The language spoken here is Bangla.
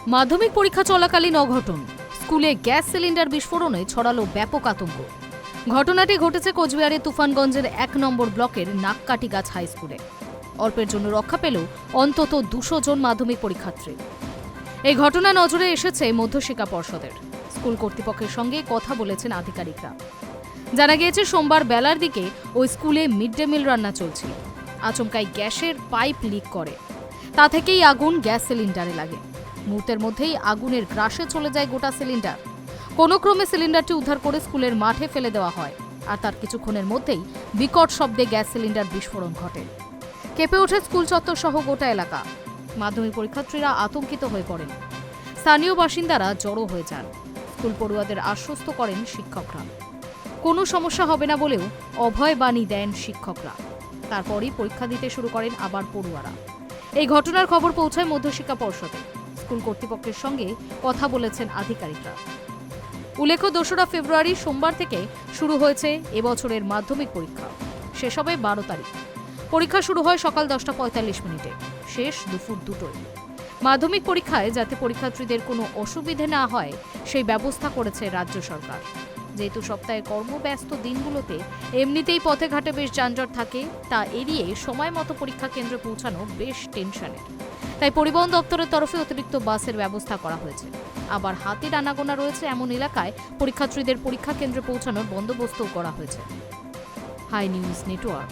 মাধ্যমিক পরীক্ষা চলাকালীন অঘটন, স্কুলে গ্যাস সিলিন্ডার বিস্ফোরণে ছড়ালো ব্যাপক আতঙ্ক। ঘটনাটি ঘটেছে কোচবিহারের তুফানগঞ্জের 1 নম্বর ব্লকের নাককাটিগাছ হাই স্কুলে। অল্পের জন্য রক্ষা পেল অন্তত 200 জন মাধ্যমিক পরীক্ষার্থী। এই ঘটনা নজরে এসেছে মধ্যশিক্ষা পর্ষদের। স্কুল কর্তৃপক্ষের সঙ্গে কথা বলেছেন আধিকারিকরা। জানা গিয়েছে সোমবার বেলার দিকে ওই স্কুলে মিড ডে মিল রান্না চলছিল। আচমকাই গ্যাসের পাইপ লিক করে, তা থেকেই আগুন গ্যাস সিলিন্ডারে লাগে। মুহূর্তের মধ্যেই আগুনের গ্রাসে চলে যায় গোটা সিলিন্ডার। কোনো ক্রমে সিলিন্ডারটি উদ্ধার করে স্কুলের মাঠে ফেলে দেওয়া হয়, আর তার কিছুক্ষণের মধ্যেই বিকট শব্দে গ্যাস সিলিন্ডার বিস্ফোরণ ঘটে। কেঁপে ওঠে স্কুল চত্বর সহ গোটা এলাকা। মাধ্যমিক পরীক্ষার্থীরা আতঙ্কিত হয়ে পড়েন। স্থানীয় বাসিন্দারা জড়ো হয়ে যান। স্কুল পড়ুয়াদের আশ্বস্ত করেন শিক্ষকরা। কোনো সমস্যা হবে না বলেও অভয় বাণী দেন শিক্ষকরা। তারপরই পরীক্ষা দিতে শুরু করেন আবার পড়ুয়ারা। এই ঘটনার খবর পৌঁছায় মধ্যশিক্ষা পর্ষদে। স্কুল কর্তৃপক্ষের সঙ্গে কথা বলেছেন আধিকারিকরা। উল্লেখ্য, 2রা ফেব্রুয়ারি সোমবার থেকে শুরু হয়েছে এবছরের মাধ্যমিক পরীক্ষা। শেষ হবে 12 তারিখ। পরীক্ষা শুরু হয় সকাল 10:45, শেষ দুপুর 2টোয়। মাধ্যমিক পরীক্ষায় যাতে পরীক্ষার্থীদের কোনো অসুবিধে না হয় সেই ব্যবস্থা করেছে রাজ্য সরকার। যেহেতু সপ্তাহে কর্মব্যস্ত দিনগুলোতে এমনিতেই পথে ঘাটে বেশ যানজট থাকে, তা এড়িয়ে সময় মতো পরীক্ষা কেন্দ্রে পৌঁছানো বেশ টেনশনের। তাই পরিবহন দপ্তরের তরফে অতিরিক্ত বাসের ব্যবস্থা করা হয়েছে। আবার হাতির আনাগোনা রয়েছে এমন এলাকায় পরীক্ষার্থীদের পরীক্ষা কেন্দ্রে পৌঁছানোর বন্দোবস্তও করা হয়েছে। Hi news network.